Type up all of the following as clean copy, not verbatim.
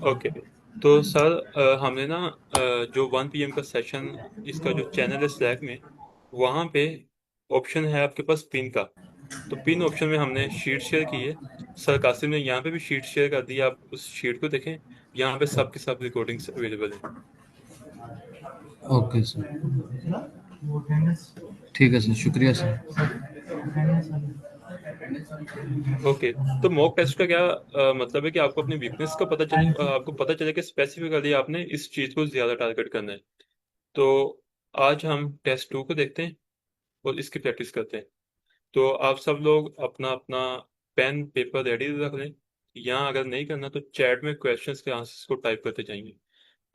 Okay. तो sir हमने ना जो 1 PM का सेशन, इसका जो चैनल है स्लैक में, वहाँ पे ऑप्शन है आपके पास पिन का। तो पिन ऑप्शन में हमने शीट शेयर की है। सर कासिम ने यहाँ पे भी शीट शेयर कर दी है, आप उस शीट को देखें। यहाँ पे सब के सब रिकॉर्डिंग्स अवेलेबल है। ओके सर, ठीक है सर, शुक्रिया सर। ओके। तो मॉक टेस्ट का क्या मतलब है कि आपको अपनी वीकनेस का पता चले, आपको पता चले कि स्पेसिफिकली आपने इस चीज को ज्यादा टारगेट करना है। तो आज हम टेस्ट 2 को देखते हैं और इसकी प्रैक्टिस करते हैं। तो आप सब लोग अपना अपना पेन पेपर रेडी रख लें। यहाँ अगर नहीं करना तो चैट में क्वेश्चंस के आंसर्स को टाइप करते जाएंगे।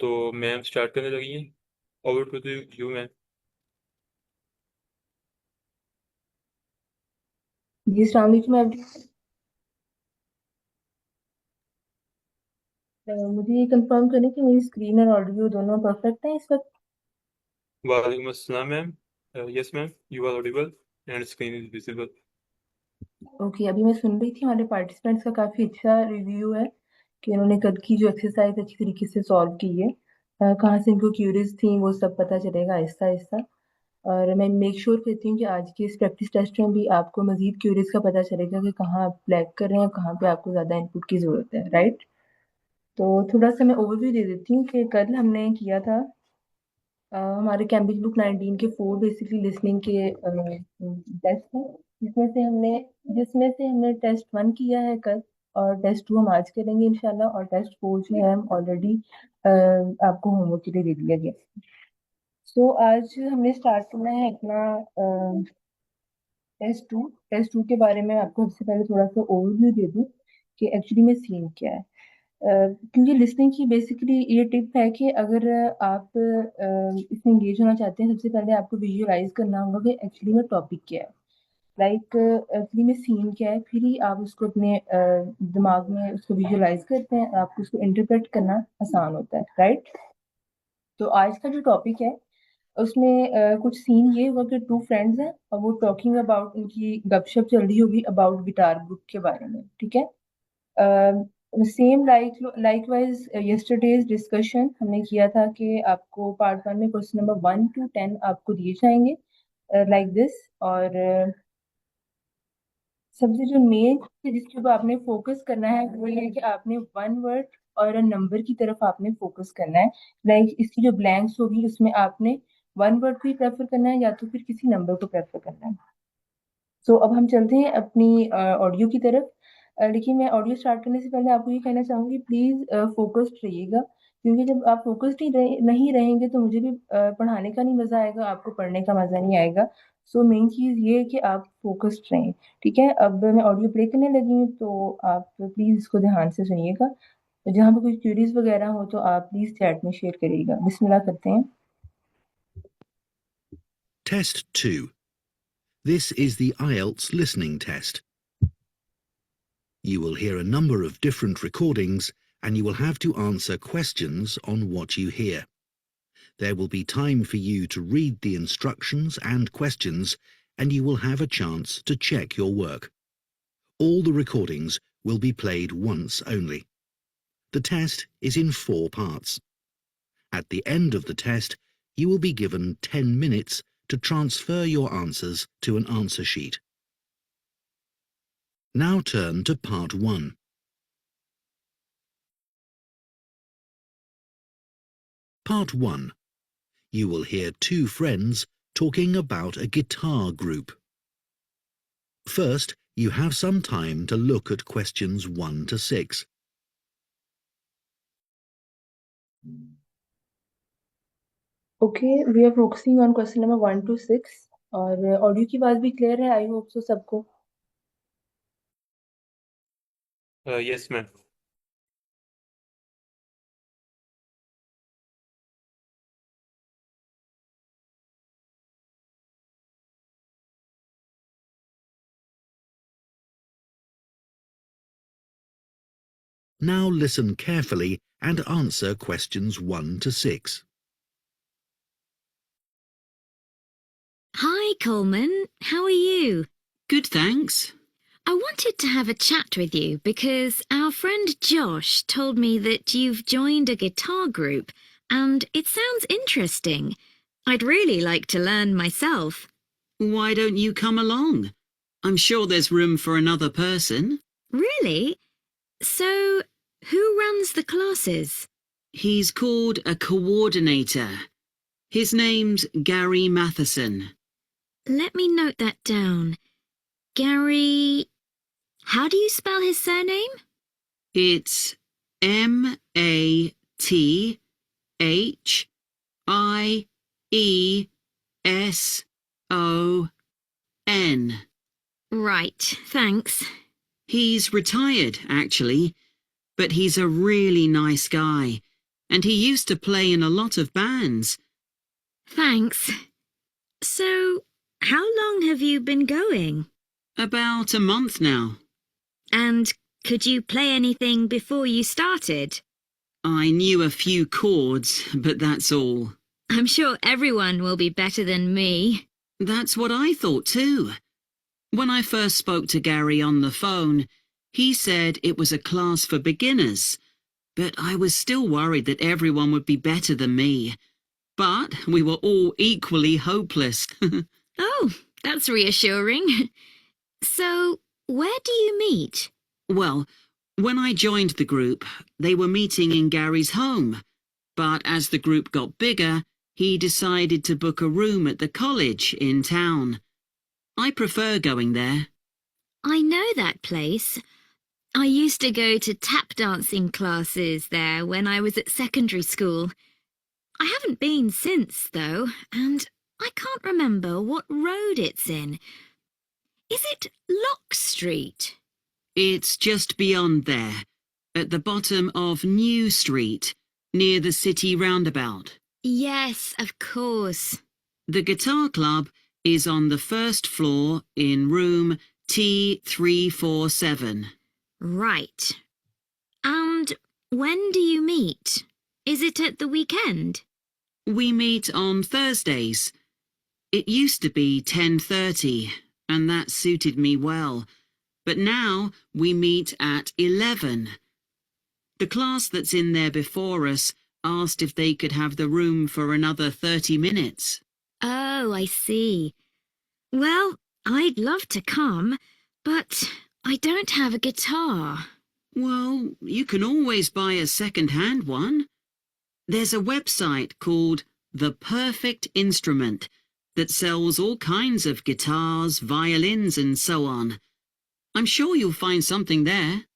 तो मैम स्टार्ट करने लगी हैं। Over to you ma'am. जी अस्सलाम वालेकुम एवरीवन। मुझे ये कंफर्म करें कि मेरी स्क्रीन और ऑडियो दोनों परफेक्ट हैं इस वक्त। वालेकुम अस्सलाम ma'am. Yes ma'am, you are audible and screen is visible. Okay, अभी मैं सुन रही थी हमारे पार्टिसिपेंट्स का काफ़ी अच्छा रिव्यू है कि उन्होंने कल की जो एक्सरसाइज अच्छी तरीके से सॉल्व की है। कहाँ से इनको क्यूरीज थी वो सब पता चलेगा आहिस्ता आहिस्ता। और मैं मेक श्योर करती हूँ कि आज के इस प्रैक्टिस टेस्ट में भी आपको मजीद क्यूरीज का पता चलेगा कि कहाँ आप लैग कर रहे हैं, कहाँ पे आपको ज़्यादा इनपुट की ज़रूरत है, राइट। तो थोड़ा सा मैं ओवरव्यू दे देती हूँ कि कल हमने किया था हमारे कैम्ब्रिज बुक 19 के 4 बेसिकली लिसनिंग के टेस्ट हैं, जिसमें से हमने टेस्ट 1 किया है कल, और टेस्ट 2 हम आज करेंगे इंशाल्लाह, और टेस्ट 4 जो है हम ऑलरेडी आपको होमवर्क के लिए दे दिया गया। सो आज हमने स्टार्ट करना है अपना टेस्ट टू के बारे में आपको सबसे पहले थोड़ा सा ओवरव्यू दे दूं कि एक्चुअली में सीन क्या है। क्योंकि लिसनिंग की बेसिकली ये टिप है कि अगर आप इसमें एंगेज होना चाहते हैं, सबसे पहले आपको विजुअलाइज करना होगा कि एक्चुअली में टॉपिक क्या है, लाइक एक्चुअली में सीन क्या है, फिर ही आप उसको अपने दिमाग में उसको विजुअलाइज करते हैं, आपको उसको इंटरप्रेट करना आसान होता है, राइट। तो आज का जो टॉपिक है उसमें कुछ सीन ये हुआ कि टू फ्रेंड्स हैं और वो टॉकिंग अबाउट, उनकी गपशप चल रही होगी अबाउट गिटार बुक के बारे में, ठीक है। सेम लाइकवाइज यस्टरडेज डिस्कशन हमने किया था कि आपको पार्ट 1 में क्वेश्चन नंबर 1 to 10 आपको दिए जाएंगे लाइक दिस। और सबसे जो मेन जिसके ऊपर आपने फोकस करना है वो ये है कि आपने वन वर्ड और नंबर की तरफ आपने फोकस करना है। लाइक इसकी जो ब्लैंक्स होगी उसमें आपने वन वर्ड को ही प्रेफर करना है या तो फिर किसी नंबर को प्रेफर करना है। सो अब हम चलते हैं अपनी ऑडियो की तरफ। लेकिन मैं ऑडियो स्टार्ट करने से पहले आपको ये कहना चाहूंगी, प्लीज फोकस्ड रहिएगा, क्योंकि जब आप फोकस्ड नहीं रहेंगे तो मुझे भी पढ़ाने का नहीं मजा आएगा, आपको पढ़ने का मजा नहीं आएगा। सो मेन चीज ये है कि आप फोकस्ड रहें। ठीक है, अब मैं ऑडियो प्ले करने लगी हूँ तो आप प्लीज इसको ध्यान से सुनिएगा। जहाँ पे कोई क्यूरीज वगैरह हो तो आप प्लीज चैट में शेयर करिएगा। बिस्मिल्लाह करते हैं। Test 2. This is the IELTS listening test. You will hear a number of different recordings and you will have to answer questions on what you hear. There will be time for you to read the instructions and questions and you will have a chance to check your work. All the recordings will be played once only. The test is in 4 parts. At the end of the test, you will be given 10 minutes to transfer your answers to an answer sheet. Now turn to part 1. Part 1. You will hear two friends talking about a guitar group. First, you have some time to look at questions 1 to 6. Okay, we are focusing on question number 1 to 6। और audio की बात भी clear है, I hope so सबको। Yes ma'am. Now listen carefully and answer questions 1 to 6. Hi, Coleman. How are you? Good, thanks. I wanted to have a chat with you because our friend Josh told me that you've joined a guitar group and it sounds interesting. I'd really like to learn myself. Why don't you come along? I'm sure there's room for another person. Really? So, who runs the classes? He's called a coordinator. His name's Gary Matheson. Let me note that down. Gary... How do you spell his surname? It's Matheson. Right, thanks. He's retired, actually, but he's a really nice guy, and he used to play in a lot of bands. Thanks. So, how long have you been going? About a month now. And could you play anything before you started? I knew a few chords, but that's all. I'm sure everyone will be better than me. That's what I thought too. When I first spoke to Gary on the phone, he said it was a class for beginners, but I was still worried that everyone would be better than me. But we were all equally hopeless. Oh, that's reassuring. So, where do you meet? Well, when I joined the group, they were meeting in Gary's home. But as the group got bigger, he decided to book a room at the college in town. I prefer going there. I know that place. I used to go to tap dancing classes there when I was at secondary school. I haven't been since, though, and I can't remember what road it's in. Is it Lock Street? It's just beyond there, at the bottom of New Street, near the city roundabout. Yes, of course. The guitar club is on the first floor in room T347. Right. And when do you meet? Is it at the weekend? We meet on Thursdays. It used to be 10:30, and that suited me well. But now we meet at 11. The class that's in there before us asked if they could have the room for another 30 minutes. Oh, I see. Well, I'd love to come, but I don't have a guitar. Well, you can always buy a second-hand one. There's a website called The Perfect Instrument that sells all kinds of guitars, violins, and so on. I'm sure you'll find something there.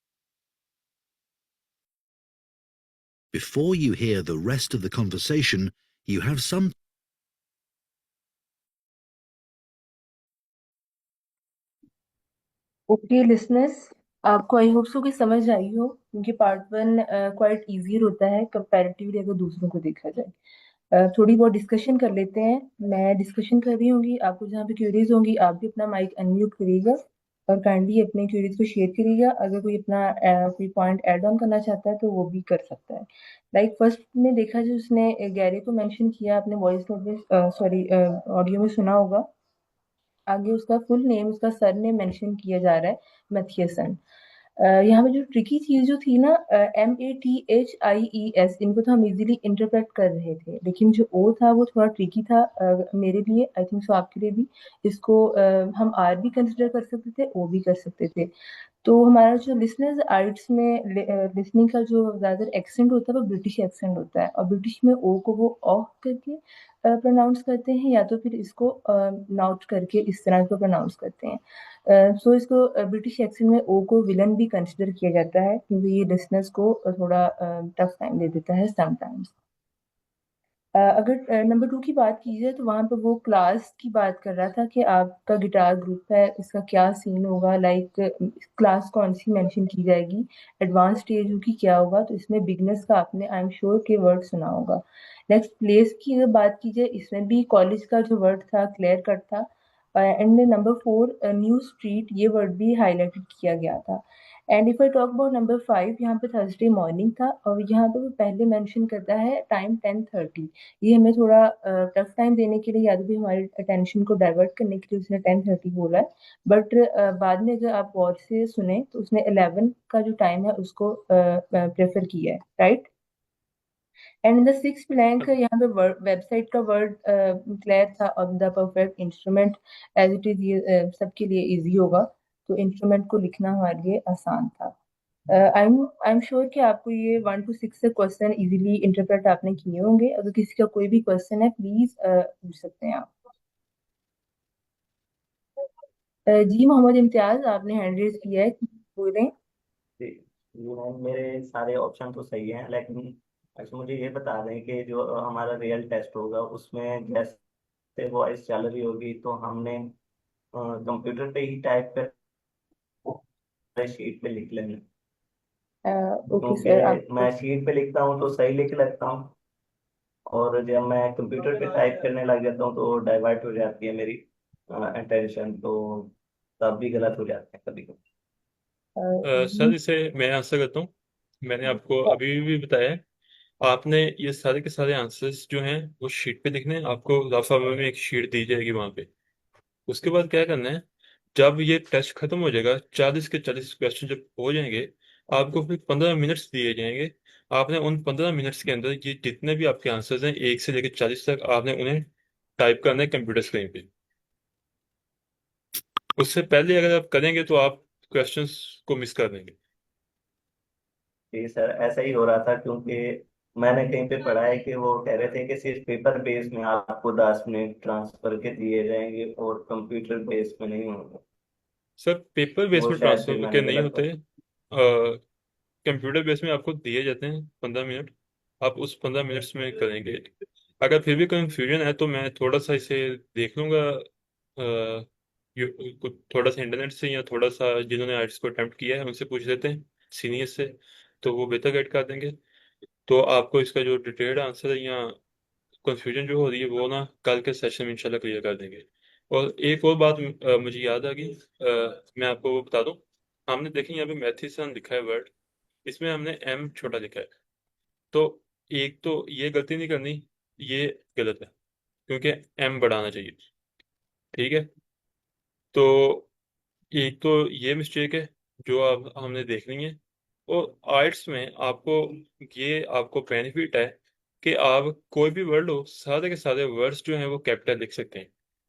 Before you hear the rest of the conversation, you have some okay listeners, आपको I hope so कि समझ आई हो, क्योंकि part 1 quite easier होता है comparatively अगर दूसरों को देखा जाए. थोड़ी बहुत डिस्कशन कर लेते हैं. मैं डिस्कशन कर रही होंगी, आपको जहाँ पे क्यूरीज होंगी आप भी अपना माइक अनम्यूट करिएगा और काइंडली अपने क्यूरीज को शेयर करिएगा. अगर कोई अपना कोई पॉइंट ऐड ऑन करना चाहता है तो वो भी कर सकता है. लाइक फर्स्ट में देखा जो उसने गैरी को मेंशन किया, आपने वॉइस नोट में सॉरी ऑडियो में सुना होगा. आगे उसका फुल नेम, उसका सर नेम मेंशन किया जा रहा है, मैथियसन. यहाँ पे जो ट्रिकी चीज जो थी ना, MATHIES, इनको तो हम इजीली इंटरप्रेट कर रहे थे, लेकिन जो ओ था वो थोड़ा ट्रिकी था मेरे लिए, आई थिंक सो आपके लिए भी. इसको हम आर भी कंसिडर कर सकते थे, ओ भी कर सकते थे. तो हमारा जो लिसनर्स आर्ट्स में लिसनिंग का जो ज़्यादातर एक्सेंट होता है वो ब्रिटिश एक्सेंट होता है, और ब्रिटिश में ओ को वो ऑफ करके प्रोनाउंस करते हैं, या तो फिर इसको नॉट करके इस तरह को प्रोनाउंस करते हैं. सो इसको ब्रिटिश एक्सेंट में ओ को विलन भी कंसिडर किया जाता है, क्योंकि ये लिसनर्स को थोड़ा टफ टाइम दे देता है समटाइम्स. अगर नंबर 2 की बात की जाए तो वहाँ पे वो क्लास की बात कर रहा था कि आपका गिटार ग्रुप है, इसका क्या सीन होगा, लाइक क्लास कौन सी मेंशन की जाएगी, एडवांस स्टेज होगी, क्या होगा. तो इसमें बिगनर्स का आपने आई एम श्योर के वर्ड सुना होगा. नेक्स्ट प्लेस की अगर बात की जाए, इसमें भी कॉलेज का जो वर्ड था क्लियर कट था. एंड नंबर 4 न्यू स्ट्रीट, ये वर्ड भी हाईलाइटेड किया गया था. And if I talk about number 5, यहाँ पे थर्सडे मॉर्निंग था और यहाँ पे वो पहले मेंशन करता है टाइम 10:30। ये हमें थोड़ा टफ टाइम देने के लिए या तो भी हमारे अटेंशन को डाइवर्ट करने के लिए उसने 10:30 बोला है। बट बाद में अगर आप गौर से सुने तो उसने 11 का जो टाइम है उसको प्रेफर किया है, right. And in the six blank यहाँ पे वेबसाइट का वर्ड क्लियर था on the perfect instrument as it is. ये सबके लिए इजी होगा, तो इंस्ट्रूमेंट को लिखना हमारे लिए आसान था। आई एम श्योर कि आपको ये 1 to 6 से क्वेश्चन इजीली इंटरप्रेट आपने किए होंगे। अगर किसी का कोई भी क्वेश्चन है प्लीज पूछ सकते हैं आप। जी मोहम्मद इम्तियाज, आपने हैंड रेज किया है, बोलें। जी जी मैम, मेरे सारे ऑप्शन तो सही हैं, लेकिन अच्छा मुझे ये बता दें कि जो हमारा रियल टेस्ट होगा उसमें जैसे वॉइस चल रही होगी तो हमने कंप्यूटर पे ही टाइप कर शीट पे लिख लेंगे, ओके सर, क्योंकि आपको मैं शीट पे लिखता हूँ तो सही लिख लेता हूँ, और जब मैं कंप्यूटर पे टाइप करने लग जाता हूँ तो डाइवर्ट हो जाती है मेरी अटेंशन, तो तब भी गलत हो जाते हैं कभी कभी। सर जी इसे मैं आंसर करता हूँ। मैंने आपको अभी भी बताया है, आपने ये सारे के सारे आंसर्स जो हैं वो शीट पे लिखने हैं। आपको रफा में एक शीट दी जाएगी वहां पे। उसके बाद क्या करना है, जब ये टेस्ट खत्म हो जाएगा, 40 के 40 क्वेश्चन जब हो जाएंगे, आपको फिर 15 मिनट्स दिए जाएंगे। आपने उन 15 मिनट्स के अंदर ये जितने भी आपके आंसर्स हैं 1 से लेकर 40 तक, आपने उन्हें टाइप करना है कंप्यूटर स्क्रीन पे। उससे पहले अगर आप करेंगे तो आप क्वेश्चंस को मिस कर देंगे। जी सर, ऐसा ही हो रहा था, क्योंकि मैंने कहीं पे पढ़ा है कि वो कह रहे थे कि सिर्फ पेपर बेस में आपको 10 मिनट ट्रांसफर के दिए जाएंगे और कंप्यूटर बेस में नहीं होंगे। सर पेपर बेस वो में शायद फिर ट्रांसफर के मैंने नहीं गलत होते, पढ़ा। कंप्यूटर बेस में आपको दिए जाते हैं 15 मिनट। आप उस 15 मिनट्स में करेंगे। अगर फिर भी कंफ्यूजन है तो मैं थोड़ा सा इसे देख लूंगा, कुछ थोड़ा सा इंटरनेट से, या थोड़ा सा जिन्होंने आर्ट्स को अटेम्प्ट किया है उनसे पूछ लेते हैं, सीनियर से, तो वो बेहतर गाइड कर देंगे। तो आपको इसका जो डिटेल्ड आंसर है या कंफ्यूजन जो हो रही है वो ना कल के सेशन में इंशाल्लाह क्लियर कर देंगे। और एक और बात मुझे याद आ गई, मैं आपको वो बता दूं। हमने देखें यहाँ पे मैथिसन लिखा है वर्ड, इसमें हमने एम छोटा लिखा है। तो एक तो ये गलती नहीं करनी, ये गलत है, क्योंकि एम बढ़ाना चाहिए। ठीक है। तो एक तो ये मिस्टेक है जो अब हमने देखनी है। और आर्ट्स में आपको ये आपको बेनिफिट है कि आप कोई भी वर्ड हो, सारे के सारे वर्ड्स जो हैं वो कैपिटल लिख सकते हैं।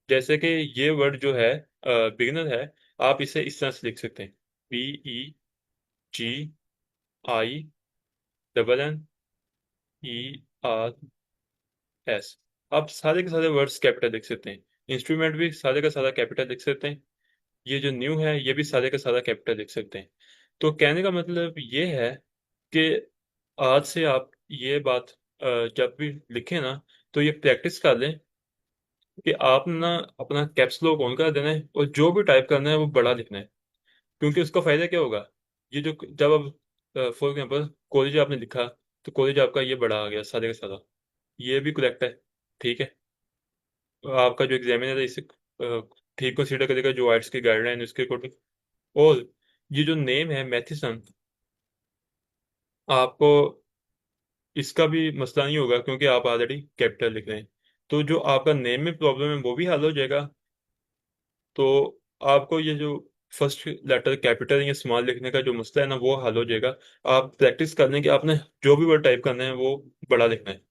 जैसे कि ये वर्ड जो है बिगिनर है, आप इसे इस तरह से लिख सकते हैं, BEGINNERS। आप सारे के सारे वर्ड्स कैपिटल लिख सकते हैं। इंस्ट्रूमेंट भी सारे का सारा कैपिटल लिख सकते हैं। ये जो न्यू है ये भी सारे का सारा कैपिटल लिख सकते हैं। तो कहने का मतलब ये है कि आज से आप ये बात जब भी लिखें ना, तो ये प्रैक्टिस कर लें कि आप ना अपना कैप्स लॉक ऑन कर देना है और जो भी टाइप करना है वो बड़ा लिखना है। क्योंकि उसका फायदा क्या होगा, ये जो जब अब फॉर एग्जाम्पल कॉलेज आपने लिखा, तो कॉलेज आपका ये बड़ा आ गया सारे का सारा, ये भी करेक्ट है। ठीक है। आपका जो एग्जामिनर है इसे ठीक कंसीडर करेगा जो आर्ट्स की गाइडलाइन उसके अकॉर्डिंग। और ये जो नेम है मैथिसन, आपको इसका भी मसला नहीं होगा क्योंकि आप ऑलरेडी कैपिटल लिख रहे हैं। तो जो आपका नेम में प्रॉब्लम है वो भी हल हो जाएगा। तो आपको ये जो फर्स्ट लेटर कैपिटल या स्मॉल लिखने का जो मसला है ना वो हल हो जाएगा। आप प्रैक्टिस कर लें कि आपने जो भी वर्ड टाइप करना है वो बड़ा लिखना है,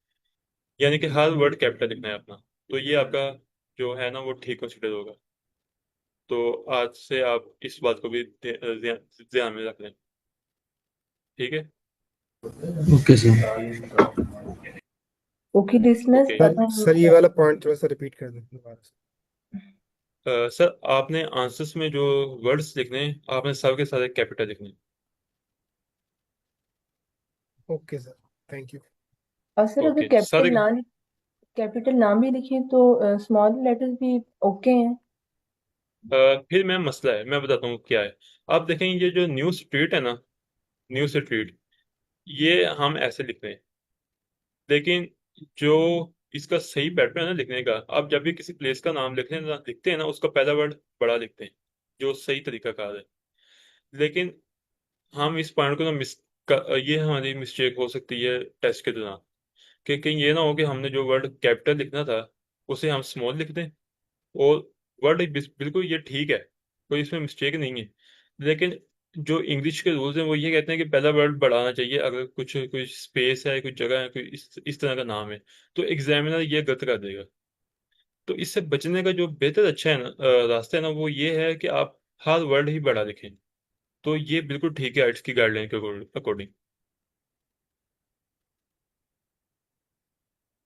यानी कि हर वर्ड कैपिटल लिखना है अपना। तो ये आपका जो है ना वो ठीक कंसिडर होगा। तो आज से आप इस बात को भी ध्यान में रख लें। ठीक है। Okay sir. जी सर। Okay listeners, okay. अब सर हम सर ये वाला पॉइंट थोड़ा सा रिपीट कर दें दोबारा से। सर आपने आंसर्स में जो वर्ड्स लिखने हैं आपने सब के सारे कैपिटल लिखने हैं। Okay sir, thank you. और सर अगर ओके सारे। कैपिटल नाम भी लिखें तो स्मॉल लेटर्स भी ओके हैं। फिर मैं मसला है मैं बताता हूँ क्या है। आप देखें ये जो न्यू स्ट्रीट है ना, न्यू स्ट्रीट, ये हम ऐसे लिखते हैं। लेकिन जो इसका सही पैटर्न है ना लिखने का, आप जब भी किसी प्लेस का नाम लिखते हैं ना, उसका पहला वर्ड बड़ा लिखते हैं, जो सही तरीका कार है। लेकिन हम इस पॉइंट को ना ये हमारी मिस्टेक हो सकती है टेस्ट के दौरान, कि कहीं ये ना हो कि हमने जो वर्ड कैपिटल लिखना था उसे हम स्मॉल लिख दें, और वर्ड बिल्कुल ये ठीक है, कोई इसमें मिस्टेक नहीं है, लेकिन जो इंग्लिश के रूल्स हैं वो ये कहते हैं कि पहला वर्ड बढ़ाना चाहिए अगर कुछ कोई स्पेस है, कोई जगह है, कोई इस तरह का नाम है, तो एग्जामिनर ये गलत कर देगा। तो इससे बचने का जो बेहतर अच्छा है ना रास्ता है ना, वो ये है कि आप हर वर्ड ही बढ़ा लिखें। तो ये बिल्कुल ठीक है आर्ट्स की गाइडलाइन के अकॉर्डिंग।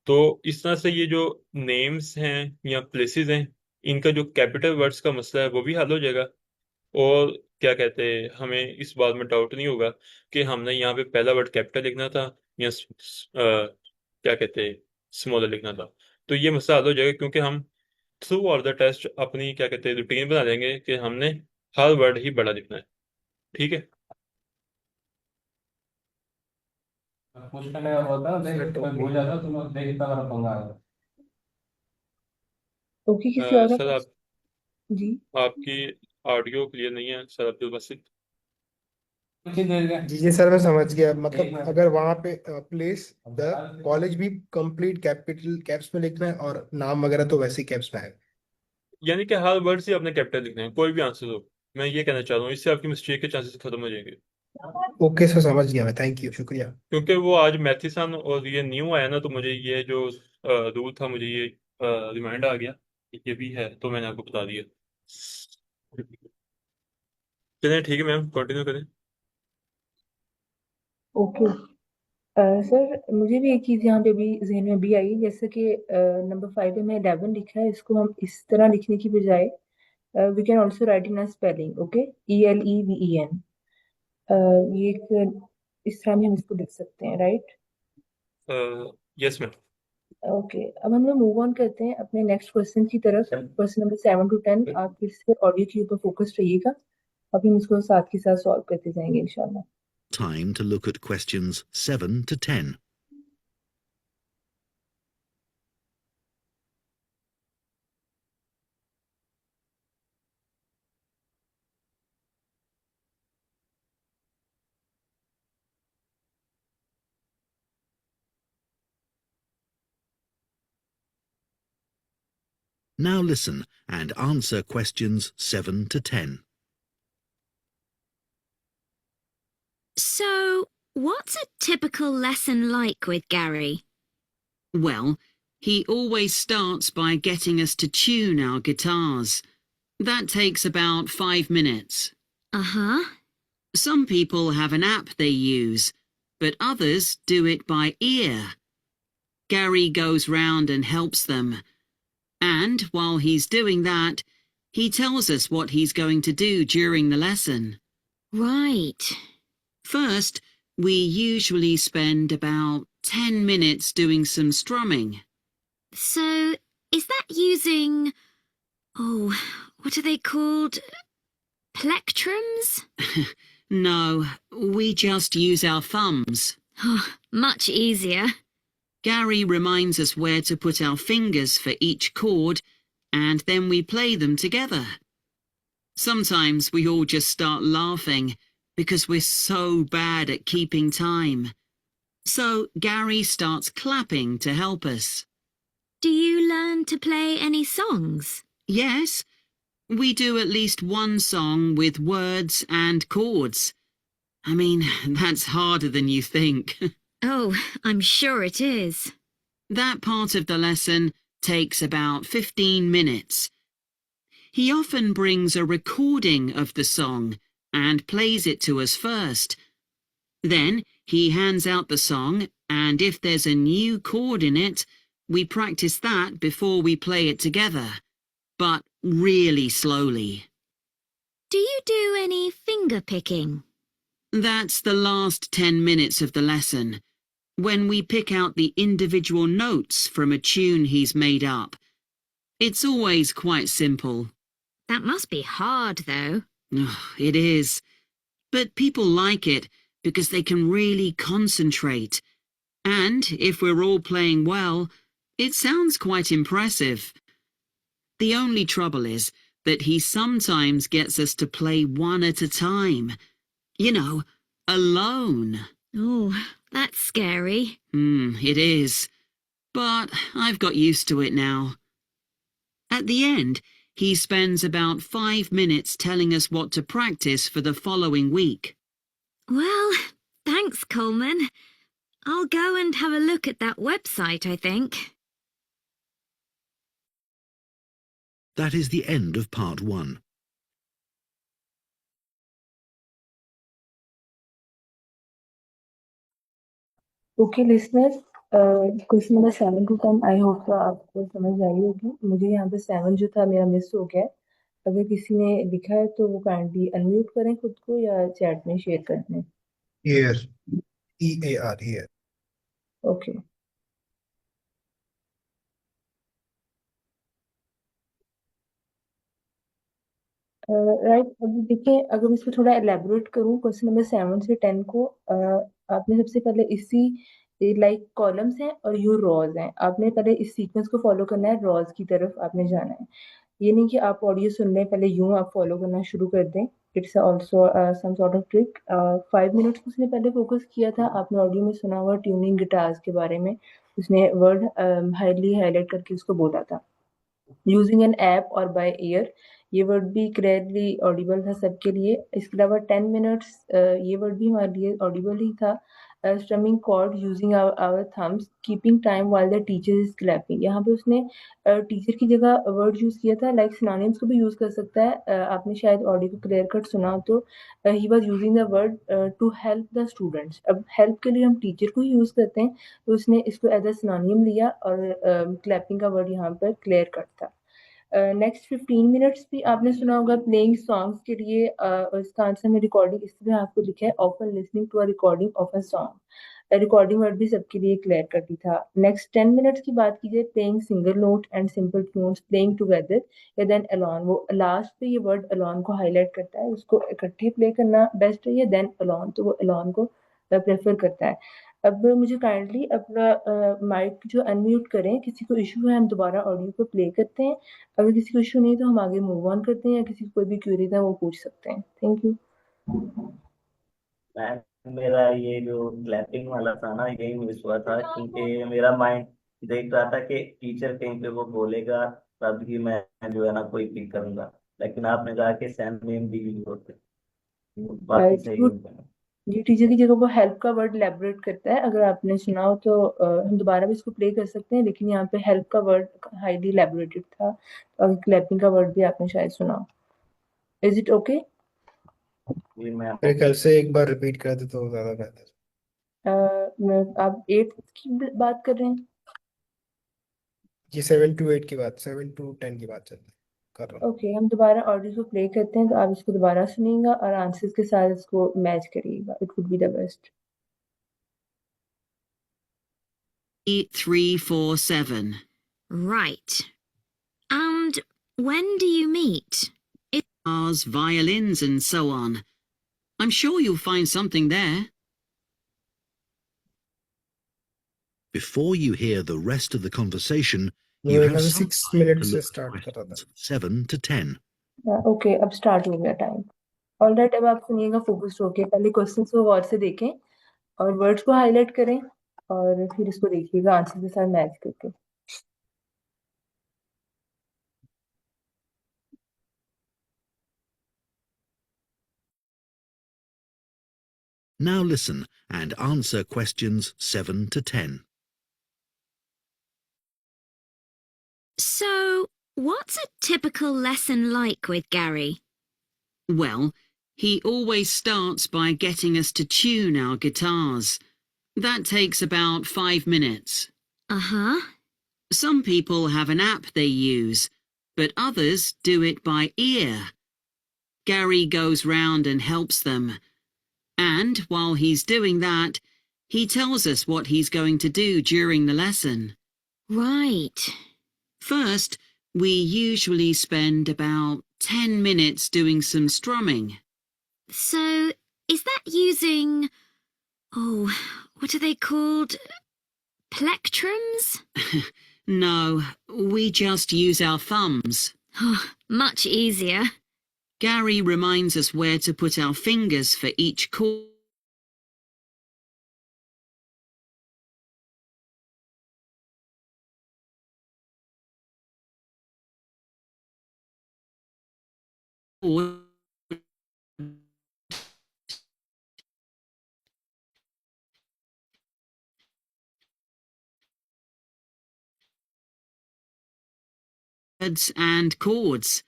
तो इस तरह से ये जो नेम्स हैं या प्लेसेस हैं, इनका जो कैपिटल वर्ड्स का मसला है वो भी हल हो जाएगा। और क्या कहते हैं, हमें इस बात में डाउट नहीं होगा कि हमने यहाँ पे पहला वर्ड कैपिटल लिखना था या क्या कहते हैं स्मॉलर लिखना था। तो ये मसला हल हो जाएगा, क्योंकि हम थ्रू आउट द टेस्ट अपनी क्या कहते हैं रूटीन बना लेंगे कि हमने हर वर्ड ही बड़ा लिखना है। ठीक है। पूछने होता ना देख कोई भूल जाता तो मैं देख इतना बड़ा पंगा है। ओके, किसी और का सर जी। आपकी ऑडियो क्लियर नहीं है सर अब्दुल बासित। जी सर, मैं समझ गया। मतलब अगर वहां पे प्लेस द कॉलेज भी कंप्लीट कैपिटल कैप्स में लिखना है और नाम वगैरह तो वैसे ही कैप्स में है। यानी कि हर वर्ड से आपने कैपिटल लिखना है, कोई भी आंसर हो। मैं ये कहना चाह रहा हूँ, इससे आपकी मिस्टेक के चांसेस खत्म हो जाएंगे। ओके सर, समझ गया मैं। थैंक यू, शुक्रिया। क्योंकि वो आज मैथिसन और ये न्यू आया ना, तो मुझे ये जो रूल था, मुझे ये रिमाइंड आ गया कि ये भी है, तो मैंने आपको बता दिया। चलिए ठीक है मैम, कंटिन्यू करें। ओके सर, मुझे भी एक चीज यहाँ पे भी जहन में भी आई, जैसे कि नंबर 5 में 11 लिखा है, इसको हम इस तरह लिखने की बजाय we can also write in spelling. Okay, ELEVEN, ये एक इस तरह भी हम इसको लिख सकते हैं, राइट? Yes ma'am. ओके, अब हम लोग मूव ऑन करते हैं अपने नेक्स्ट क्वेश्चन की तरफ। क्वेश्चन नंबर 7 to 10, आप फिर से ऑडियो के ऊपर फोकस रहिएगा, अभी हम इसको साथ के साथ सॉल्व करते जाएंगे इंशाल्लाह। Time to look at questions 7 to 10. Now listen and answer questions 7 to 10. So, what's a typical lesson like with Gary? Well, he always starts by getting us to tune our guitars. That takes about 5 minutes. Uh-huh. Some people have an app they use, but others do it by ear. Gary goes round and helps them. And while he's doing that, he tells us what he's going to do during the lesson. Right. First, we usually spend about 10 minutes doing some strumming. So, is that using... oh, what are they called? Plectrums? No, we just use our thumbs. Oh, much easier. Gary reminds us where to put our fingers for each chord, and then we play them together. Sometimes we all just start laughing because we're so bad at keeping time. So Gary starts clapping to help us. Do you learn to play any songs? Yes, we do at least one song with words and chords. I mean, that's harder than you think. Oh, I'm sure it is. That part of the lesson takes about 15 minutes. He often brings a recording of the song and plays it to us first. Then he hands out the song, and if there's a new chord in it, we practice that before we play it together, but really slowly. Do you do any finger picking? That's the last 10 minutes of the lesson, when we pick out the individual notes from a tune he's made up. It's always quite simple. That must be hard, though. It is. But people like it because they can really concentrate. And if we're all playing well, it sounds quite impressive. The only trouble is that he sometimes gets us to play one at a time. You know, alone. Oh, that's scary. It is. But I've got used to it now. At the end, he spends about 5 minutes telling us what to practice for the following week. Well, thanks, Coleman. I'll go and have a look at that website, I think. That is the end of part 1. Okay listeners, question number 7 को कम I hope आपको समझ आई होगी। मुझे यहाँ पे 7 जो था मेरा मिस हो गया है। अगर किसी ने लिखा है तो वो काइंडली अनम्यूट करें खुद को या चैट में शेयर कर दें। Here. EAR, here. Okay right, अभी देखिए अगर मैं इसको थोड़ा एलेबोरेट करूँ क्वेश्चन नंबर 7 से 10 को, आपने सबसे पहले इसी लाइक कॉलम्स हैं और ये रॉज हैं, आपने पहले इस सीक्वेंस को फॉलो करना है, रॉज की तरफ आपने जाना है। ये नहीं कि आप ऑडियो सुन लें पहले यूं आप फॉलो करना शुरू कर दें। It's also some sort of trick. 5 minutes उसने पहले फोकस किया था, आपने ऑडियो में सुना हुआ ट्यूनिंग गिटार्स के बारे में, उसने वर्ड हाईली हाईलाइट करके उसको बोला था। यूजिंग एन ऐप और बाय ईयर, ये वर्ड भी क्लियरली ऑडिबल था सबके लिए। इसके अलावा 10 मिनट्स ये वर्ड भी हमारे लिए ऑडिबल ही था। Strumming chord using our thumbs keeping time while the teacher is clapping, यहाँ पे उसने टीचर की जगह वर्ड यूज किया था। लाइक सिनोनिम्स को भी यूज कर सकता है। आपने शायद ऑडियो को क्लियर कट सुना हो तो he was using the word to help the students. अब हेल्प के लिए हम टीचर को ही यूज करते हैं, तो उसने इसको एज अ सिनोनिम लिया और क्लैपिंग का वर्ड यहाँ पर क्लियर कट था। नेक्स्ट 15 मिनट्स भी आपने सुना होगा प्लेइंग सॉन्ग्स के लिए, और इसका आंसर में रिकॉर्डिंग इस तरह आपको लिखा है, often listening to a recording of a song. Recording word भी सबके लिए क्लियर कर दी था। नेक्स्ट 10 मिनट्स की बात कीजिए, playing single note and simple tunes, playing together या देन अलोन। वो लास्ट पे ये वर्ड अलोन को हाईलाइट करता है, उसको इकट्ठे प्ले करना बेस्ट है या देन अलोन, तो वो अलोन को प्रेफर करता है। अब मुझे काइंडली अपना माइक जो अनम्यूट करें, किसी को इशू है हम दोबारा ऑडियो को प्ले करते हैं, अगर किसी को इशू नहीं तो हम आगे मूव ऑन करते हैं, या किसी को कोई भी क्वेरी था वो पूछ सकते हैं। Thank you. मेरा ये जो क्लैपिंग वाला था ना, यही मिस हुआ था क्योंकि मेरा माइंड देख रहा था कि टीचर कहीं पे वो बोलेगा तभी मैं जो है ना कोई पिक करूंगा, लेकिन आपने कहा कि सैम नेम भी यूज होते हैं। बाकी सही होगा। जी टीचर की जगह वो हेल्प का वर्ड एलैबोरेट करता है, अगर आपने सुना हो तो हम दोबारा भी इसको प्ले कर सकते हैं, लेकिन यहाँ पे हेल्प का वर्ड हाईली एलैबोरेटेड था, और क्लैपिंग का वर्ड भी आपने शायद सुना हो। Is it okay? मेरे ख्याल से एक बार रिपीट कर दे तो ज्यादा बेहतर। आप 8 की बात कर रहे हैं? ये 7 to 8 की बात, 7 to 10 की बात कर रहा हूँ। ओके हम दोबारा ऑडियो को प्ले करते हैं, तो आप इसको दोबारा सुनिएगा और आंसर्स के साथ इसको मैच करिएगा, it would be the best. 347. Right. And when do you meet? Guitars, violins and so on. I'm sure you'll find something there. Before you hear the rest of the conversation, you मेरे have ख्याल से some 6 time to minute से look start at कर रहा था। questions 7 to 10. Okay अब start हो गया टाइम। ऑलराइट, अब आप सुनिएगा फोकस्ड होके, पहले क्वेश्चंस को गौर से देखें और वर्ड्स को हाईलाइट करें और फिर इसको देखिएगा आंसर के साथ मैच करके। Now listen and answer questions 7 to 10. So, what's a typical lesson like with Gary? Well, he always starts by getting us to tune our guitars. That takes about 5 minutes. Uh-huh. Some people have an app they use, but others do it by ear. Gary goes round and helps them. And while he's doing that, he tells us what he's going to do during the lesson. Right. First, we usually spend about 10 minutes doing some strumming. So, is that using... Oh, what are they called? Plectrums? No, we just use our thumbs. Oh, much easier. Gary reminds us where to put our fingers for each chord. And chords.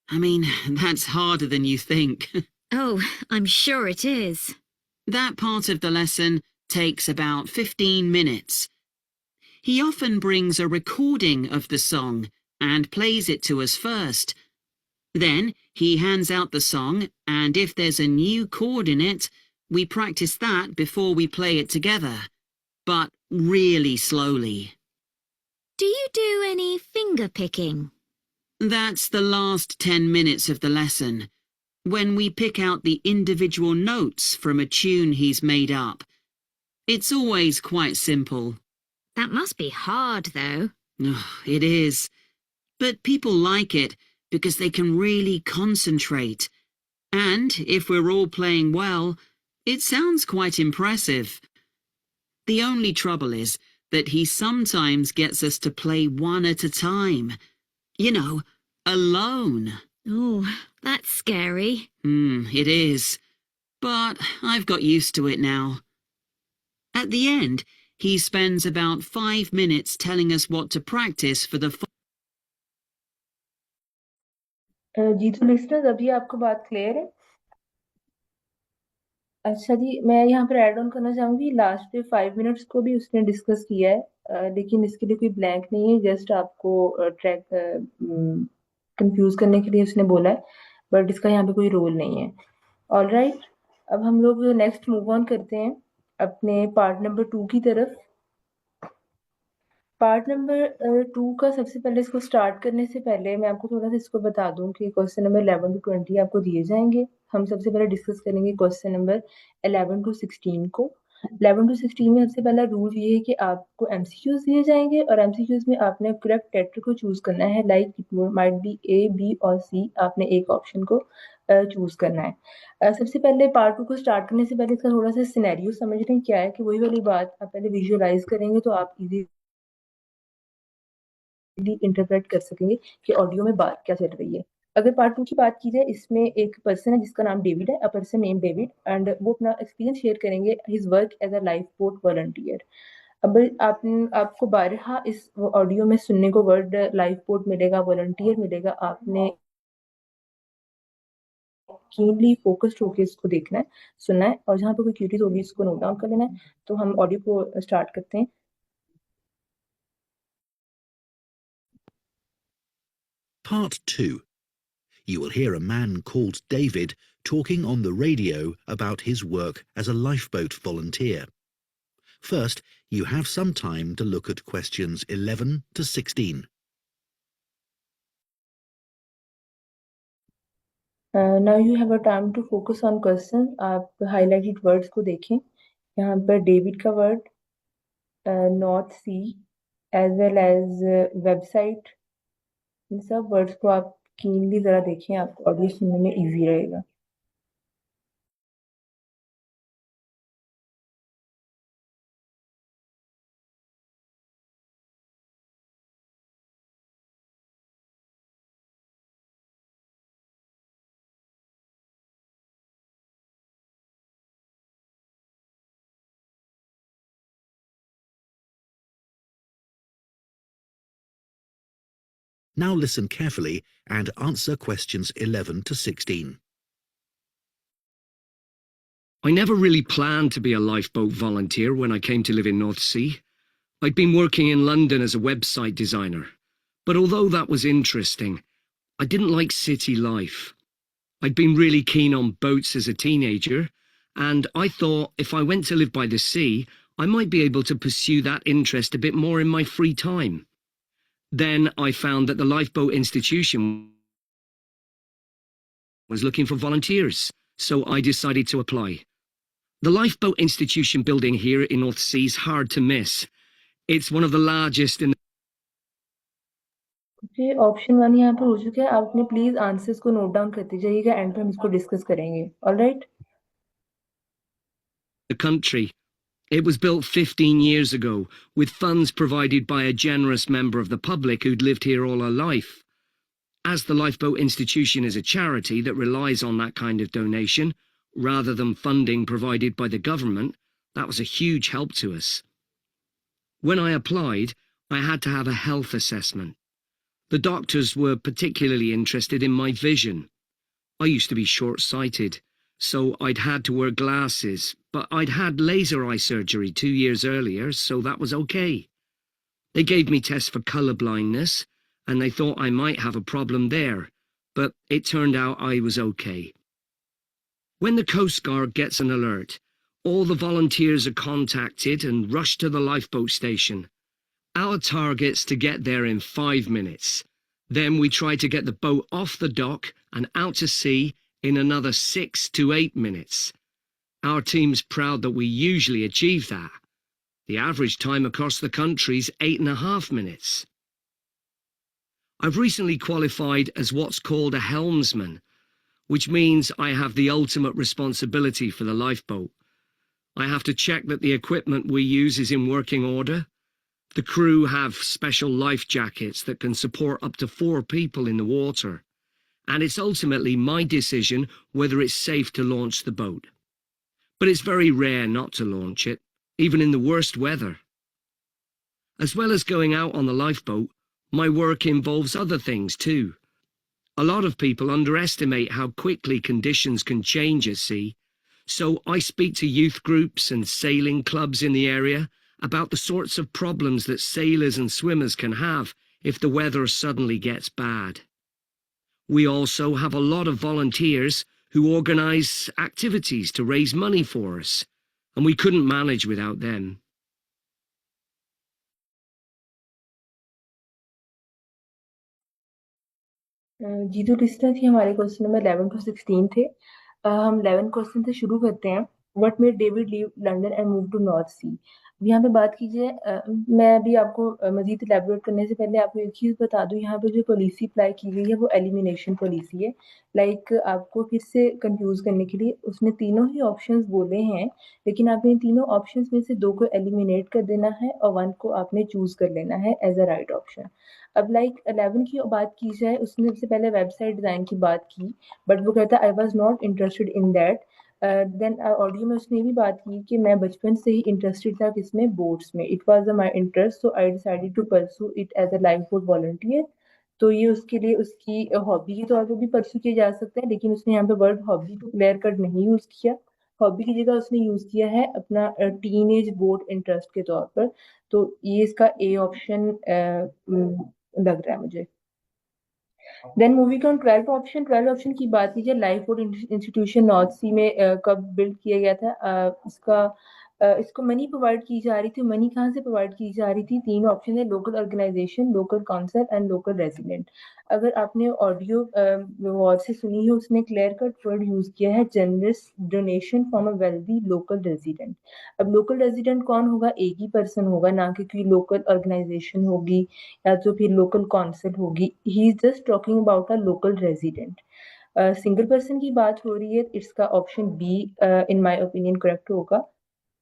I mean, that's harder than you think. Oh, I'm sure it is. That part of the lesson takes about 15 minutes. He often brings a recording of the song and plays it to us first. Then he hands out the song, and if there's a new chord in it, we practice that before we play it together, but really slowly. Do you do any finger picking? That's the last 10 minutes of the lesson, when we pick out the individual notes from a tune he's made up. It's always quite simple. That must be hard, though. It is. But people like it because they can really concentrate. And if we're all playing well, it sounds quite impressive. The only trouble is that he sometimes gets us to play one at a time. You know, alone. Oh, that's scary. It is. But I've got used to it now. At the end, he spends about 5 minutes telling us what to practice for the जी तो listeners, अभी आपको बात clear है? अच्छा जी, मैं यहाँ पर add on करना चाहूंगी, लास्ट पे 5 मिनट्स को भी उसने डिस्कस किया है, लेकिन इसके लिए कोई ब्लैंक नहीं है, जस्ट आपको ट्रैक कंफ्यूज करने के लिए उसने बोला है, बट इसका यहाँ पे कोई रोल नहीं है। ऑलराइट, अब हम लोग नेक्स्ट मूव ऑन करते हैं अपने पार्ट नंबर 2 की तरफ। पार्ट नंबर 2 का सबसे पहले इसको स्टार्ट करने से पहले मैं आपको थोड़ा सा इसको बता दूं कि क्वेश्चन नंबर 11 to 20 आपको दिए जाएंगे। हम सबसे पहले डिस्कस करेंगे क्वेश्चन नंबर 11 to 16 को। 11 to 16 में सबसे पहला रूल ये है कि आपको एमसीक्यूज दिए जाएंगे और एमसीक्यूज में आपने करेक्ट लेटर को चूज करना है, like it might be A, B और सी, आपने एक ऑप्शन को चूज करना है। सबसे पहले पार्ट 2 को स्टार्ट करने से पहले इसका थोड़ा सा सिनेरियो समझ रहे हैं क्या है, कि वही वाली बात आप पहले विजुअलाइज करेंगे तो आप इजी इंटरप्रेट कर सकेंगे कि ऑडियो में बात क्या चल रही है। अगर पार्ट 2 की बात की जाए, इसमें एक पर्सन है जिसका नाम डेविड है, a person name David, and वो अपना एक्सपीरियंस शेयर करेंगे, his work as a life boat volunteer. अब आपको बारहा इस ऑडियो में सुनने को वर्ड लाइफ बोट मिलेगा, वॉलंटियर मिलेगा, आपने कीनली फोकस्ड होकर इसको देखना है, सुनना है, और जहाँ पे कोई क्यूरीज होगी इसको नोट डाउन कर लेना है। तो हम ऑडियो को स्टार्ट करते हैं। Part 2. You will hear a man called David talking on the radio about his work as a lifeboat volunteer. First, you have some time to look at questions 11 to 16. Now you have a time to focus on question. आप highlighted words को देखें, यहाँ पर David का word, north सी, as well as website, इन सब words को आप keenly जरा देखें, आपको ऑडियो सुनने में इजी रहेगा। Now listen carefully and answer questions 11 to 16. I never really planned to be a lifeboat volunteer when I came to live in North Sea. I'd been working in London as a website designer, but although that was interesting, I didn't like city life. I'd been really keen on boats as a teenager, and I thought if I went to live by the sea, I might be able to pursue that interest a bit more in my free time. Then I found that the Lifeboat Institution was looking for volunteers, so I decided to apply. The Lifeboat Institution building here in North Sea is hard to miss. It's one of the largest in... जी okay, option 1 यहाँ पे हो चुका है। आप अपने please answers को note down करते जाइएगा, एंड पे हम इसको डिस्कस करेंगे। Alright. The country. It was built 15 years ago, with funds provided by a generous member of the public who'd lived here all her life. As the Lifeboat Institution is a charity that relies on that kind of donation, rather than funding provided by the government, that was a huge help to us. When I applied, I had to have a health assessment. The doctors were particularly interested in my vision. I used to be short-sighted, so I'd had to wear glasses, but I'd had laser eye surgery 2 years earlier, so that was okay. They gave me tests for colour blindness, and they thought I might have a problem there, but it turned out I was okay. When the Coast Guard gets an alert, all the volunteers are contacted and rush to the lifeboat station. Our target's to get there in 5 minutes. Then we try to get the boat off the dock and out to sea in another 6 to 8 minutes. Our team's proud that we usually achieve that. The average time across the country's 8.5 minutes. I've recently qualified as what's called a helmsman, which means I have the ultimate responsibility for the lifeboat. I have to check that the equipment we use is in working order. The crew have special life jackets that can support up to 4 people in the water, and it's ultimately my decision whether it's safe to launch the boat. But it's very rare not to launch it, even in the worst weather. As well as going out on the lifeboat, my work involves other things too. A lot of people underestimate how quickly conditions can change at sea, so I speak to youth groups and sailing clubs in the area about the sorts of problems that sailors and swimmers can have if the weather suddenly gets bad. We also have a lot of volunteers who organise activities to raise money for us, and we couldn't manage without them. जी, तो इस तरह थी हमारे question number 11 to 16 थे। हम 11 question से शुरू करते हैं। What made David leave London and move to North Sea. यहाँ पे बात कीजिए, मैं अभी आपको मजीद इलेबोरेट करने से पहले आपको एक चीज बता दूं, यहाँ पे जो पॉलिसी अप्लाई की गई है वो एलिमिनेशन पॉलिसी है। लाइक आपको फिर से कंफ्यूज करने के लिए उसने तीनों ही ऑप्शंस बोले हैं, लेकिन आपने इन तीनों ऑप्शंस में से 2 को एलिमिनेट कर देना है और 1 को आपने चूज कर लेना है एज अ राइट ऑप्शन। अब लाइक 11 की बात की जाए, उसने सबसे पहले वेबसाइट डिजाइन की बात की, बट वो कहता I was not interested in that. Then audio में उसने भी बात की कि मैं बचपन से ही इंटरेस्टेड था किसमें, बोट्स में। It was my interest, so I decided to pursue it as a life boat volunteer. तो ये उसके लिए उसकी हॉबी के तौर पे भी परस्यू किया जा सकता है, लेकिन उसने यहाँ पे वर्ड हॉबी को क्लियर कट नहीं यूज किया। हॉबी की जगह उसने यूज किया है अपना टीनेज बोट इंटरेस्ट के तौर पर। तो ये इसका ए ऑप्शन लग रहा है मुझे। Then moving on 12 option. 12 option की बात कीजिए, life boat institution North Sea में कब बिल्ड किया गया था। इसको मनी प्रोवाइड की जा रही थी। मनी कहाँ से प्रोवाइड की जा रही थी? 3 ऑप्शन है, local organisation, local council and local resident. अगर आपने ऑडियो गौर से सुनी है, उसने क्लियर कट वर्ड यूज किया है, generous donation from a wealthy local resident. अब लोकल रेजिडेंट कौन होगा? एक ही पर्सन होगा, ना कि कोई लोकल ऑर्गेनाइजेशन होगी या तो फिर लोकल काउंसिल होगी। He is just talking about a local resident. Single person की बात हो रही है, इसका option B in my opinion correct होगा।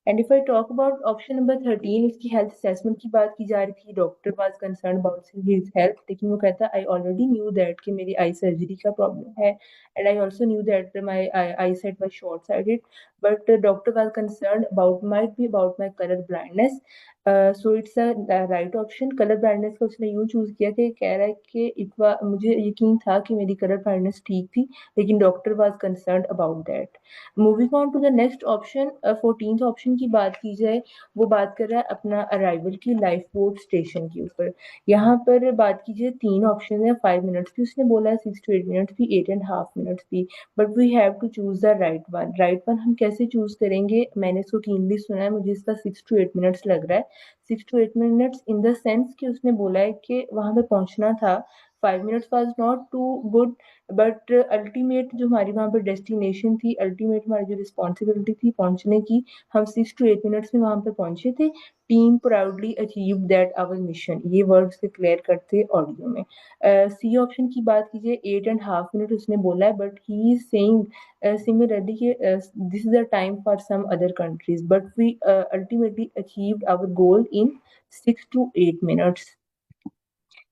And if I talk about option number 13, उसकी हेल्थ असेसमेंट की बात की जा रही थी। Doctor was concern about his health, लेकिन वो कहता है आई ऑलरेडी न्यू दैट कि मेरी आई सर्जरी का प्रॉब्लम है, and I also knew that my I site was short sighted, but doctor was concern about might be about my colour blindness. So it's a right option. Colour blindness का उसने यूं choose किया कि कह रहा है कि मुझे यकीन था कि मेरी कलर ब्लाइंडनेस ठीक थी, लेकिन doctor was concern about that. Moving on to the next option, 14th option की बात की जाए, वो बात कर रहा है अपना अराइवल की लाइफ बोट स्टेशन के ऊपर। यहाँ पर बात कीजिए, 3 ऑप्शन है, 5 मिनट्स भी उसने बोला है, 6 to 8 मिनट्स भी, 8.5 मिनट्स भी, but we have to choose the right one. Right one हम कैसे चूज करेंगे? मैंने इसको कीनली सुना है, मुझे इसका 6 to 8 मिनट्स लग रहा है। 6 to 8 minutes in the sense कि उसने बोला है कि वहां पे पहुंचना था 5 minutes was not too good, but ultimate जो हमारी वहाँ पे डेस्टिनेशन थी, अल्टीमेट हमारी जो रिस्पॉन्सिबिलिटी थी पहुंचने की, हम 6 to 8 मिनट्स में वहाँ पे पहुंचे थे. Team proudly achieve that our mission. ये वर्ड्स डिक्लेयर करते ऑडियो में. सी ऑप्शन की बात कीजिए, 8.5 मिनट उसने बोला है, but he is saying similarly this is the time for some other countries, but we ultimately achieved our goal in 6 to 8 minutes.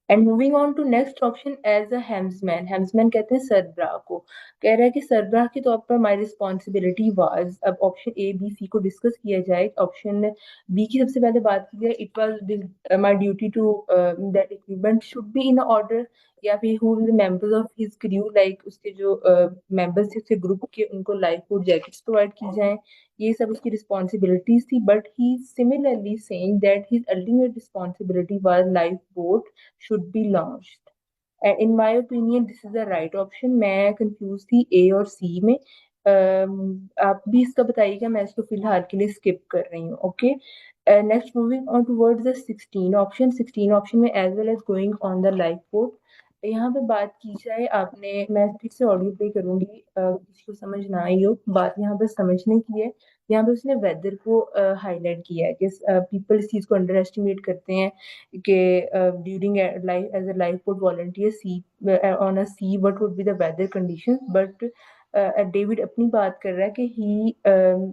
And moving on to next option, as a helmsman. Helmsman कहते हैं सरबराह को. कह रहा है कि सरबराह के तौर पर माई रिस्पॉन्सिबिलिटी वाज. अब ऑप्शन ए बी सी को डिस्कस किया जाए. ऑप्शन बी की सबसे पहले बात की जाए, it was my duty to that equipment should be in order, या फिर who the members of his crew, like उसके जो मेंबर्स थे उसके ग्रुप के, उनको लाइफ बोट जैकेट्स प्रोवाइड की जाएं. ये सब उसकी रिस्पॉन्सिबिलिटीज थी, but he similarly saying that his ultimate responsibility was life boat should be launched. And in my opinion, this is the right option. मैं कंफ्यूज थी ए और सी में. आप भी इसका बताइएगा, मैं इसको फिलहाल के लिए स्किप कर रही हूँ. Okay, next moving on towards the 16 option. 16 option में as well as going on the life boat. यहाँ पे बात की जाए, आपने, मैं फिर से ऑडियो प्ले करूंगी, किसी को समझ ना आई हो, बात यहाँ पे समझने की है. यहाँ पे उसने वेदर को हाईलाइट किया है कि पीपल इस चीज को अंडर एस्टिमेट करते हैं कि during life as a life boat volunteer sea on a sea what would be the weather conditions. But David अपनी बात कर रहा है कि he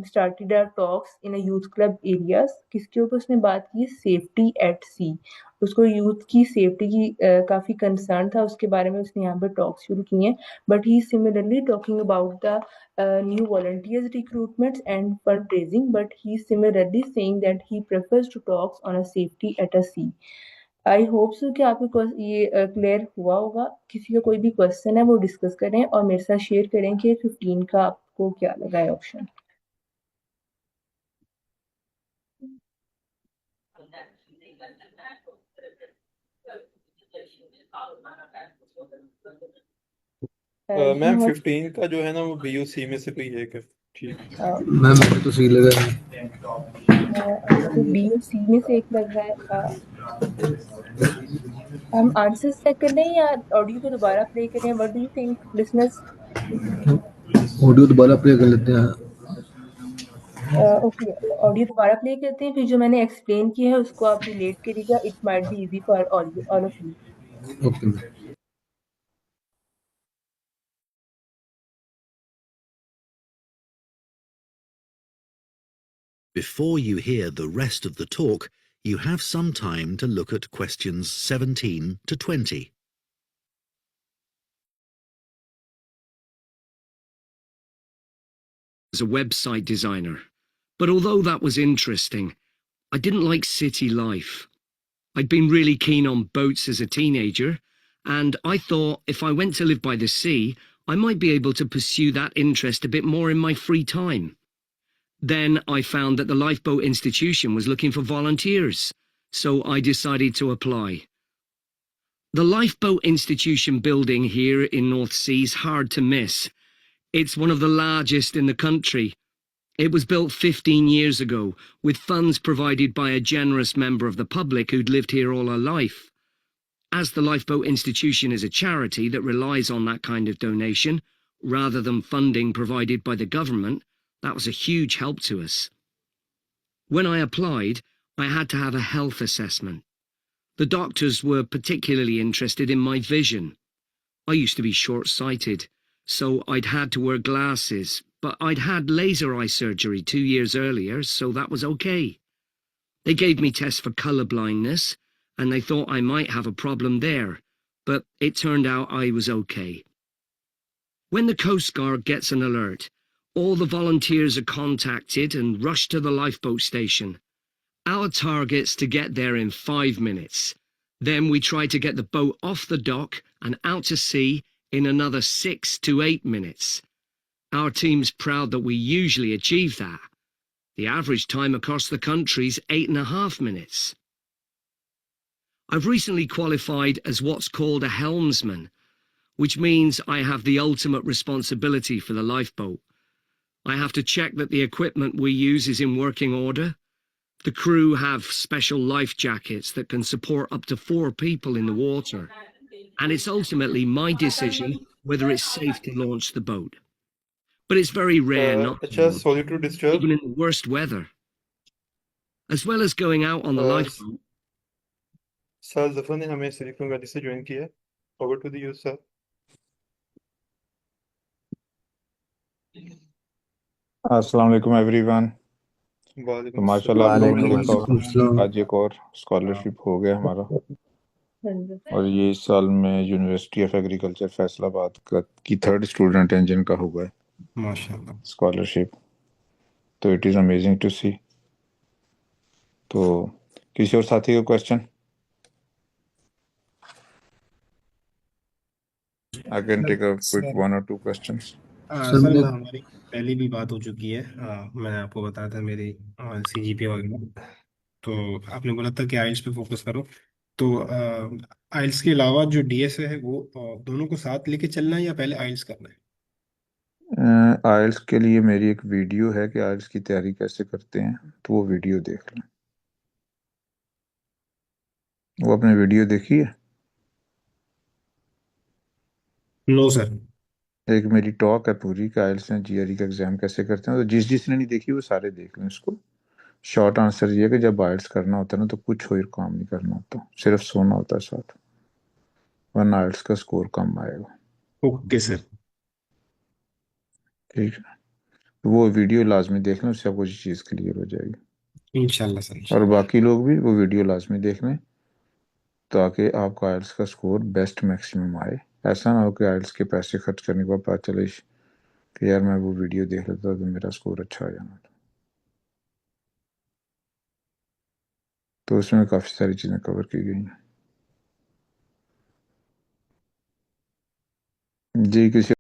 started our talks in a youth club areas. किसके ऊपर उसने बात की? Safety at sea. उसको यूथ की सेफ्टी की काफी कंसर्न था, उसके बारे में उसने यहाँ पर टॉक शुरू की हैं. But he similarly talking about the new volunteers recruitments and fundraising, but he's similarly saying that he prefers to talk on a safety at a sea. I hope so कि आपको ये क्लियर हुआ होगा. किसी का कोई भी क्वेश्चन है वो डिस्कस करें और मेरे साथ शेयर करें कि 15 का आपको क्या लगा है ऑप्शन. मैम 15 का जो है ना वो बीयूसी में से कोई एक है. ठीक है मैम, मुझे तो सही लगा है. बी और सी में से एक लग रहा है. हम आंसर्स चेक कर लें या ऑडियो को दोबारा प्ले करें? What do you think listeners? Audio दोबारा प्ले कर लेते हैं. ओके, ऑडियो दोबारा प्ले करते हैं, फिर जो मैंने एक्सप्लेन किया है उसको आप रिलेट करिएगा. It might be easy for all of you. Okay. Before you hear the rest of the talk, you have some time to look at questions 17 to 20. As a website designer, but although that was interesting, I didn't like city life. I'd been really keen on boats as a teenager, and I thought if I went to live by the sea, I might be able to pursue that interest a bit more in my free time. Then I found that the Lifeboat Institution was looking for volunteers, so I decided to apply. The Lifeboat Institution building here in North Sea is hard to miss. It's one of the largest in the country. It was built 15 years ago, with funds provided by a generous member of the public who'd lived here all her life. As the Lifeboat Institution is a charity that relies on that kind of donation, rather than funding provided by the government, that was a huge help to us. When I applied, I had to have a health assessment. The doctors were particularly interested in my vision. I used to be short-sighted, so I'd had to wear glasses, but I'd had laser eye surgery 2 years earlier, so that was okay. They gave me tests for colour blindness, and they thought I might have a problem there, but it turned out I was okay. When the Coast Guard gets an alert, all the volunteers are contacted and rush to the lifeboat station. Our target's to get there in 5 minutes. Then we try to get the boat off the dock and out to sea in another 6 to 8 minutes. Our team's proud that we usually achieve that. The average time across the country's 8.5 minutes. I've recently qualified as what's called a helmsman, which means I have the ultimate responsibility for the lifeboat. I have to check that the equipment we use is in working order. The crew have special life jackets that can support up to 4 people in the water. and it's ultimately my decision whether it's safe to launch the boat. But it's very rare not to अच्छा, launch, sorry to disturb. even in the worst weather. As well as going out on the lifeboat, sir Zafar ने हमें Silicon Valley से join किया है। Over to the you sir. अस्सलाम वालेकुम everyone. तो वालेकुम माशाल्लाह आप लोगों ने देखा वालेकुम होगा अस्सलाम। आज एक और स्कॉलरशिप हो गया हमारा, हाँ जी। और ये इस साल में यूनिवर्सिटी ऑफ एग्रीकल्चर फैसलाबाद की थर्ड स्टूडेंट हैं जिनका हुआ है माशाल्लाह। स्कॉलरशिप। तो it is amazing to see. तो किसी और साथी का question? I can take a quick sir 1 or 2 questions. Sir sir मैं हमारी पहले भी बात हो चुकी है। मैंने आपको बताया था मेरी CGPA वगैरह, तो आपने बोला था कि आइल्स पे फोकस करो। तो आइल्स के अलावा जो DS है वो दोनों को साथ लेके चलना है या पहले आइल्स करना है? आइल्स के लिए मेरी एक वीडियो है कि आइल्स की तैयारी कैसे करते हैं, तो वो वीडियो देख लें। वो आपने वीडियो देखी है? No sir. एक मेरी टॉक है पूरी कि आइल्स में GRE का एग्जाम कैसे करते हैं, तो जिसने नहीं देखी वो सारे देख लें इसको। शॉर्ट आंसर ये है कि जब आइल्स करना होता है ना तो कुछ और काम नहीं करना होता, सिर्फ सोना होता है साथ, वरना आइल्स का स्कोर कम आएगा। Okay sir. ठीक है, तो वो वीडियो लाजमी देख लें, उससे आपको ये चीज़ क्लियर हो जाएगी। इंशाल्लाह सर, और इंशाल्लाह। बाकी लोग भी वो वीडियो लाजमी देख लें ताकि आपका आइल्स का स्कोर बेस्ट मैक्सिमम आए। ऐसा ना हो कि आइल्स के पैसे खर्च करने के बाद पता चले कि यार मैं वो वीडियो देख लेता तो मेरा स्कोर अच्छा आ जाना था। तो उसमें काफ़ी सारी चीज़ें कवर की गई हैं। जी किसी